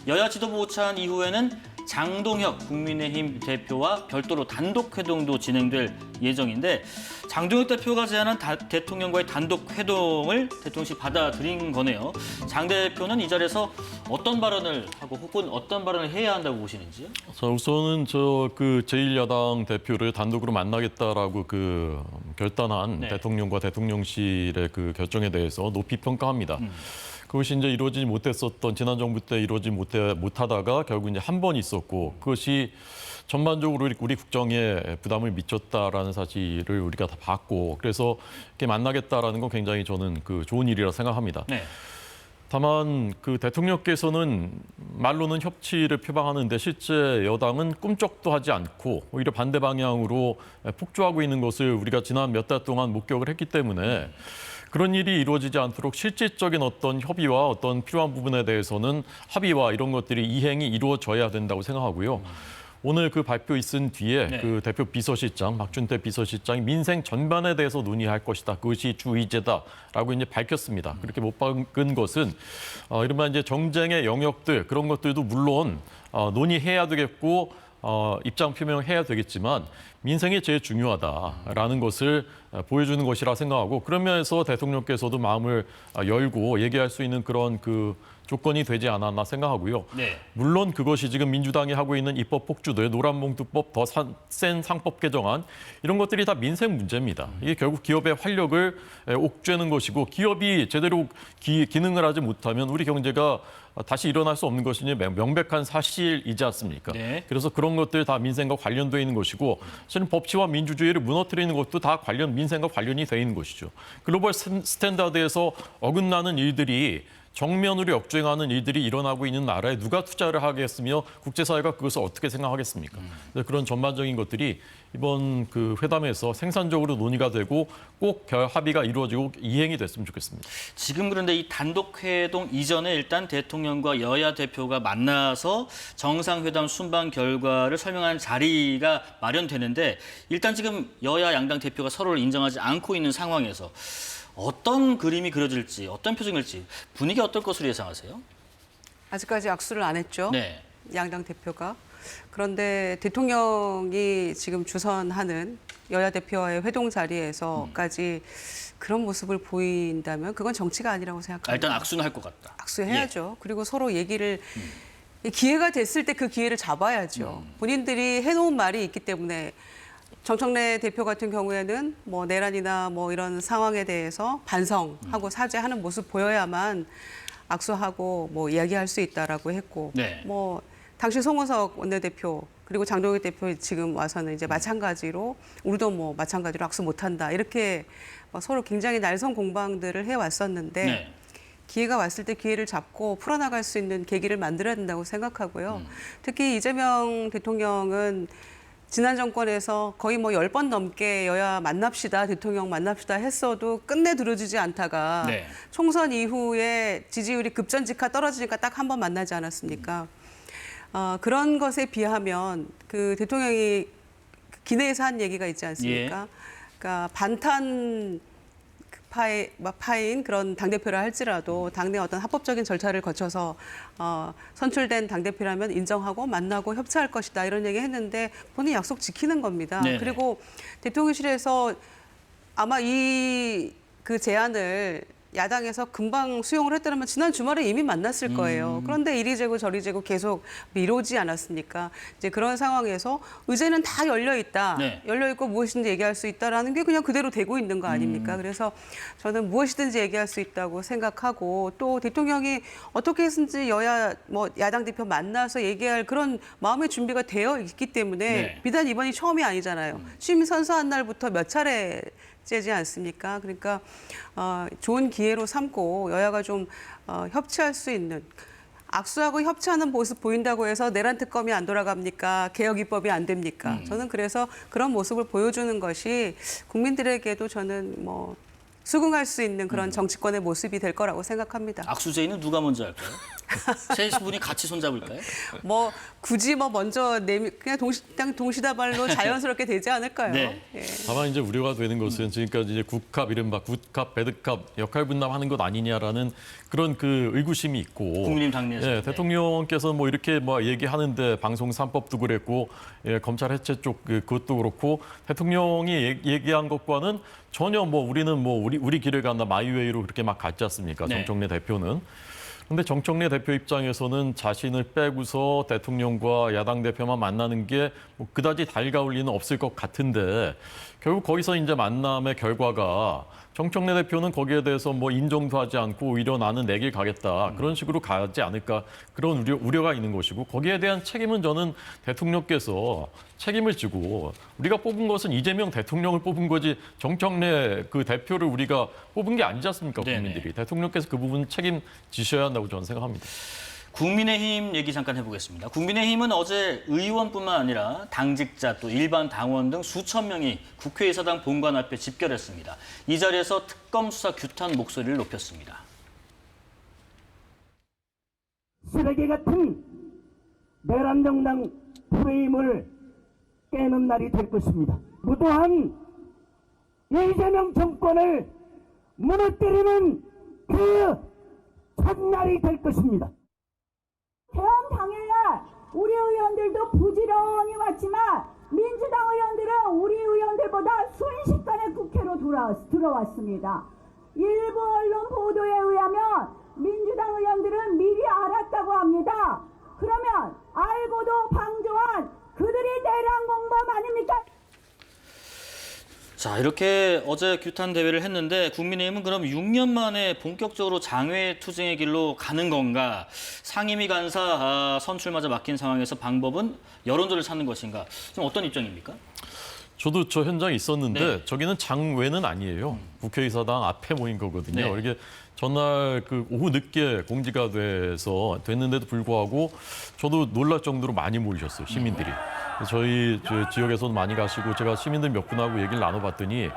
여야 지도부 오찬 이후에는 장동혁 국민의힘 대표와 별도로 단독 회동도 진행될 예정인데 장동혁 대표가 제안한 대통령과의 단독 회동을 대통령실 받아들인 거네요. 장 대표는 이 자리에서 어떤 발언을 하고 혹은 어떤 발언을 해야 한다고 보시는지요? 자, 우선은 그 제1야당 대표를 단독으로 만나겠다라고 결단한 네. 대통령과 대통령실의 그 결정에 대해서 높이 평가합니다. 그것이 이제 이루어지지 못했었던 지난 정부 때 이루어지지 못하다가 결국 이제 한 번 있었고 그것이 전반적으로 우리 국정에 부담을 미쳤다라는 사실을 우리가 다 봤고 그래서 이렇게 만나겠다라는 건 굉장히 저는 좋은 일이라 생각합니다. 네. 다만 대통령께서는 말로는 협치를 표방하는데 실제 여당은 꿈쩍도 하지 않고 오히려 반대 방향으로 폭주하고 있는 것을 우리가 지난 몇 달 동안 목격을 했기 때문에 그런 일이 이루어지지 않도록 실질적인 어떤 협의와 어떤 필요한 부분에 대해서는 합의와 이런 것들이 이행이 이루어져야 된다고 생각하고요. 오늘 그 발표 있은 뒤에 네. 그 대표 비서실장, 박준태 비서실장이 민생 전반에 대해서 논의할 것이다. 그것이 주 의제다라고 이제 밝혔습니다. 그렇게 못 박은 것은 이른바 이제 정쟁의 영역들 그런 것들도 물론 논의해야 되겠고 입장 표명해야 되겠지만 민생이 제일 중요하다라는 것을 보여주는 것이라 생각하고 그런 면에서 대통령께서도 마음을 열고 얘기할 수 있는 그런 조건이 되지 않았나 생각하고요. 네. 물론 그것이 지금 민주당이 하고 있는 입법 폭주들, 노란봉투법, 더 센 상법 개정안 이런 것들이 다 민생 문제입니다. 이게 결국 기업의 활력을 옥죄는 것이고 기업이 제대로 기능을 하지 못하면 우리 경제가 다시 일어날 수 없는 것이 명백한 사실이지 않습니까? 네. 그래서 그런 것들 다 민생과 관련되어 있는 것이고 사실 법치와 민주주의를 무너뜨리는 것도 다 민생과 관련이 되어 있는 것이죠. 글로벌 스탠다드에서 어긋나는 일들이 정면으로 역주행하는 일들이 일어나고 있는 나라에 누가 투자를 하겠으며 국제사회가 그것을 어떻게 생각하겠습니까? 그런 전반적인 것들이 이번 회담에서 생산적으로 논의가 되고 꼭 합의가 이루어지고 이행이 됐으면 좋겠습니다. 지금 그런데 이 단독 회동 이전에 일단 대통령과 여야 대표가 만나서 정상회담 순방 결과를 설명하는 자리가 마련되는데 일단 지금 여야 양당 대표가 서로를 인정하지 않고 있는 상황에서 어떤 그림이 그려질지, 어떤 표정일지 분위기 어떨 것으로 예상하세요? 아직까지 악수를 안 했죠. 네. 양당 대표가. 그런데 대통령이 지금 주선하는 여야 대표와의 회동 자리에서까지 그런 모습을 보인다면 그건 정치가 아니라고 생각합니다. 일단 악수는 할 것 같다. 악수해야죠. 그리고 서로 얘기를 기회가 됐을 때 그 기회를 잡아야죠. 본인들이 해놓은 말이 있기 때문에 정청래 대표 같은 경우에는 뭐 내란이나 뭐 이런 상황에 대해서 반성하고 사죄하는 모습 보여야만 악수하고 뭐 이야기할 수 있다라고 했고 네. 뭐 당시 송원석 원내대표 그리고 장동혁 대표 지금 와서는 이제 마찬가지로 우리도 뭐 마찬가지로 악수 못한다 이렇게 서로 굉장히 날선 공방들을 해왔었는데 네. 기회가 왔을 때 기회를 잡고 풀어나갈 수 있는 계기를 만들어야 된다고 생각하고요. 특히 이재명 대통령은 지난 정권에서 거의 뭐 10번 넘게 여야 만납시다, 대통령 만납시다 했어도 끝내 들어주지 않다가 네. 총선 이후에 지지율이 급전직하 떨어지니까 딱 한 번 만나지 않았습니까? 그런 것에 비하면 그 대통령이 기내에서 한 얘기가 있지 않습니까? 그러니까 반탄 파인 그런 당대표라 할지라도 당내 어떤 합법적인 절차를 거쳐서 선출된 당대표라면 인정하고 만나고 협치할 것이다 이런 얘기 했는데 본인 약속 지키는 겁니다. 네네. 그리고 대통령실에서 아마 그 제안을 야당에서 금방 수용을 했더라면 지난 주말에 이미 만났을 거예요. 그런데 이리 재고 저리 재고 계속 미루지 않았습니까? 이제 그런 상황에서 의제는 다 열려 있다. 네. 열려 있고 무엇이든지 얘기할 수 있다라는 게 그냥 그대로 되고 있는 거 아닙니까? 그래서 저는 무엇이든지 얘기할 수 있다고 생각하고 또 대통령이 어떻게 해서든지 여야 뭐 야당 대표 만나서 얘기할 그런 마음의 준비가 되어 있기 때문에 네. 비단 이번이 처음이 아니잖아요. 취임 선서한 날부터 몇 차례 지 않습니까? 그러니까 좋은 기회로 삼고 여야가 좀 협치할 수 있는 악수하고 협치하는 모습 보인다고 해서 내란 특검이 안 돌아갑니까? 개혁 입법이 안 됩니까? 저는 그래서 그런 모습을 보여주는 것이 국민들에게도 저는 뭐 수긍할 수 있는 그런 정치권의 모습이 될 거라고 생각합니다. 악수제의는 누가 먼저 할까요? 세 분이 같이 손잡을까요? 뭐 굳이 뭐 먼저 그냥 동시다발로 자연스럽게 되지 않을까요? 네. 예. 다만 이제 우려가 되는 것은 지금까지 이제 국합, 이른바 굿캅, 배드캅 역할 분담하는 것 아니냐라는 그런 그 의구심이 있고 국민의힘 당내에서. 예, 대통령께서 뭐 이렇게 뭐 얘기하는데 방송 3법도 그랬고 예, 검찰 해체 쪽 그것도 그렇고 대통령이 얘기한 것과는 전혀 뭐 우리는 뭐 우리 길을 간다 마이웨이로 그렇게 막 갔지 않습니까? 네. 정청래 대표는. 근데 정청래 대표 입장에서는 자신을 빼고서 대통령과 야당 대표만 만나는 게 뭐 그다지 달가울 리는 없을 것 같은데 결국 거기서 이제 만남의 결과가 정청래 대표는 거기에 대해서 뭐 인정도 하지 않고 오히려 나는 내 길 가겠다 그런 식으로 가지 않을까 그런 우려가 있는 것이고 거기에 대한 책임은 저는 대통령께서 책임을 지고 우리가 뽑은 것은 이재명 대통령을 뽑은 거지 정청래 그 대표를 우리가 뽑은 게 아니지 않습니까 국민들이. 네네. 대통령께서 그 부분 책임지셔야 한다고 저는 생각합니다. 국민의힘 얘기 잠깐 해보겠습니다. 국민의힘은 어제 의원뿐만 아니라 당직자 또 일반 당원 등 수천 명이 국회의사당 본관 앞에 집결했습니다. 이 자리에서 특검 수사 규탄 목소리를 높였습니다. 쓰레기 같은 내란정당 프레임을 깨는 날이 될 것입니다. 무도한 이재명 정권을 무너뜨리는 그 첫날이 될 것입니다. 개헌 당일날 우리 의원들도 부지런히 왔지만 민주당 의원들은 우리 의원들보다 순식간에 국회로 들어왔습니다. 일부 언론 보도에 의하면 민주당 의원들은 미리 알았다고 합니다. 그러면 알고도 방조한 그들이 내란 공범 아닙니까? 자, 이렇게 어제 규탄 대회를 했는데 국민의힘은 그럼 6년 만에 본격적으로 장외 투쟁의 길로 가는 건가? 상임위 간사 선출마저 맡긴 상황에서 방법은 여론조를 찾는 것인가? 지금 어떤 입장입니까? 저도 저 현장에 있었는데 네. 저기는 장외는 아니에요. 국회의사당 앞에 모인 거거든요. 네. 이게 전날 그 오후 늦게 공지가 됐는데도 불구하고 저도 놀랄 정도로 많이 모이셨어요. 시민들이. 저희 지역에서도 많이 가시고 제가 시민들 몇 분하고 얘기를 나눠봤더니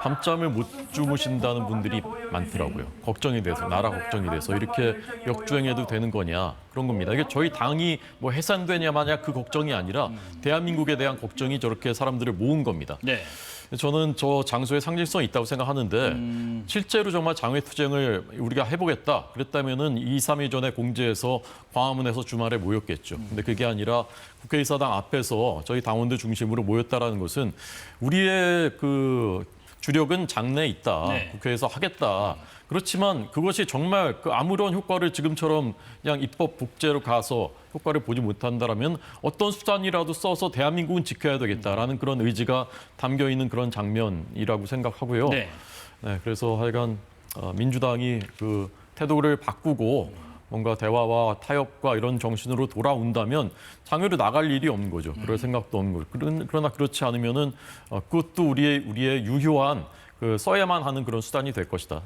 밤잠을 못 주무신다는 분들이 많더라고요. 걱정이 돼서, 나라 걱정이 돼서 이렇게 역주행해도 되는 거냐 그런 겁니다. 이게 저희 당이 뭐 해산되냐 마냐 그 걱정이 아니라 대한민국에 대한 걱정이 저렇게 사람들을 모은 겁니다. 네. 저는 저 장소에 상징성이 있다고 생각하는데 실제로 정말 장외투쟁을 우리가 해보겠다 그랬다면은 2, 3일 전에 공지해서 광화문에서 주말에 모였겠죠. 근데 그게 아니라 국회의사당 앞에서 저희 당원들 중심으로 모였다라는 것은 우리의 그 주력은 장내에 있다. 네. 국회에서 하겠다. 그렇지만 그것이 정말 그 아무런 효과를 지금처럼 그냥 입법 복제로 가서 효과를 보지 못한다라면 어떤 수단이라도 써서 대한민국은 지켜야 되겠다라는 그런 의지가 담겨 있는 그런 장면이라고 생각하고요. 네. 네, 그래서 하여간 민주당이 그 태도를 바꾸고 뭔가 대화와 타협과 이런 정신으로 돌아온다면 장외로 나갈 일이 없는 거죠. 그럴 생각도 없는 거죠. 그러나 그렇지 않으면은 그것도 우리의 유효한 그 써야만 하는 그런 수단이 될 것이다.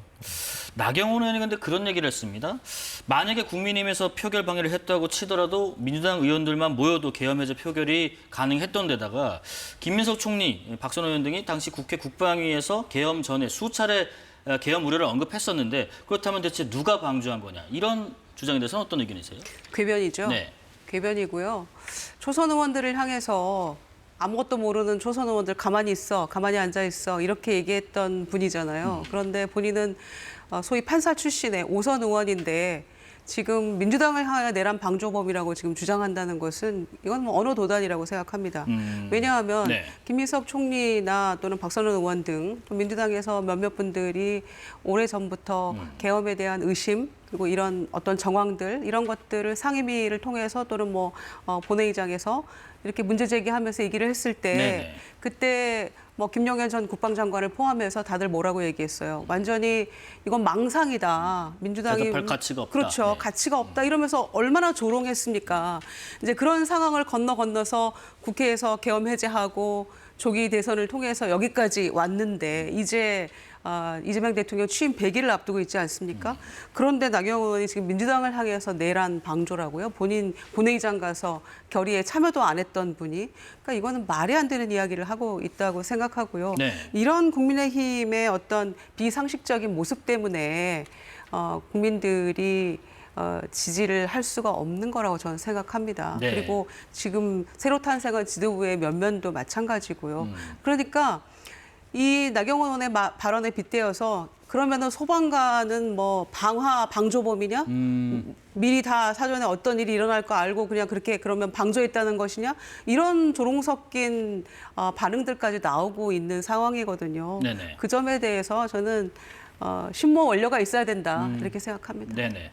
나경원 의원이 근데 그런 얘기를 했습니다. 만약에 국민의힘에서 표결 방해를 했다고 치더라도 민주당 의원들만 모여도 계엄 해제 표결이 가능했던 데다가 김민석 총리, 박선호 의원 등이 당시 국회 국방위에서 계엄 전에 수차례 계엄 우려를 언급했었는데 그렇다면 대체 누가 방조한 거냐. 이런 주장에 대해서는 어떤 의견이세요? 궤변이죠. 네. 궤변이고요. 초선 의원들을 향해서 아무것도 모르는 초선 의원들 가만히 있어, 가만히 앉아 있어 이렇게 얘기했던 분이잖아요. 그런데 본인은 소위 판사 출신의 5선 의원인데 지금 민주당을 향해 내란 방조범이라고 지금 주장한다는 것은 이건 뭐 언어 도단이라고 생각합니다. 왜냐하면 네. 김민석 총리나 또는 박선원 의원 등 또 민주당에서 몇몇 분들이 오래전부터 계엄에 대한 의심 그리고 이런 어떤 정황들 이런 것들을 상임위를 통해서 또는 뭐 본회의장에서 이렇게 문제 제기하면서 얘기를 했을 때 네네. 그때 뭐 김영현 전 국방장관을 포함해서 다들 뭐라고 얘기했어요. 완전히 이건 망상이다. 민주당이 대답할 가치가 없다. 그렇죠. 네. 가치가 없다. 이러면서 얼마나 조롱했습니까? 이제 그런 상황을 건너서 국회에서 계엄 해제하고 조기 대선을 통해서 여기까지 왔는데 이제 이재명 대통령 취임 100일을 앞두고 있지 않습니까? 그런데 나경원 의원이 지금 민주당을 향해서 내란 방조라고요. 본인 본회의장 가서 결의에 참여도 안 했던 분이. 그러니까 이거는 말이 안 되는 이야기를 하고 있다고 생각하고요. 네. 이런 국민의힘의 어떤 비상식적인 모습 때문에 국민들이 지지를 할 수가 없는 거라고 저는 생각합니다. 네. 그리고 지금 새로 탄생한 지도부의 면면도 마찬가지고요. 그러니까 이 나경원 의원의 발언에 빗대어서 그러면은 소방관은 뭐 방조범이냐? 미리 다 사전에 어떤 일이 일어날 거 알고 그냥 그렇게 그러면 방조했다는 것이냐? 이런 조롱 섞인 반응들까지 나오고 있는 상황이거든요. 네네. 그 점에 대해서 저는 신모 원료가 있어야 된다 이렇게 생각합니다. 네네.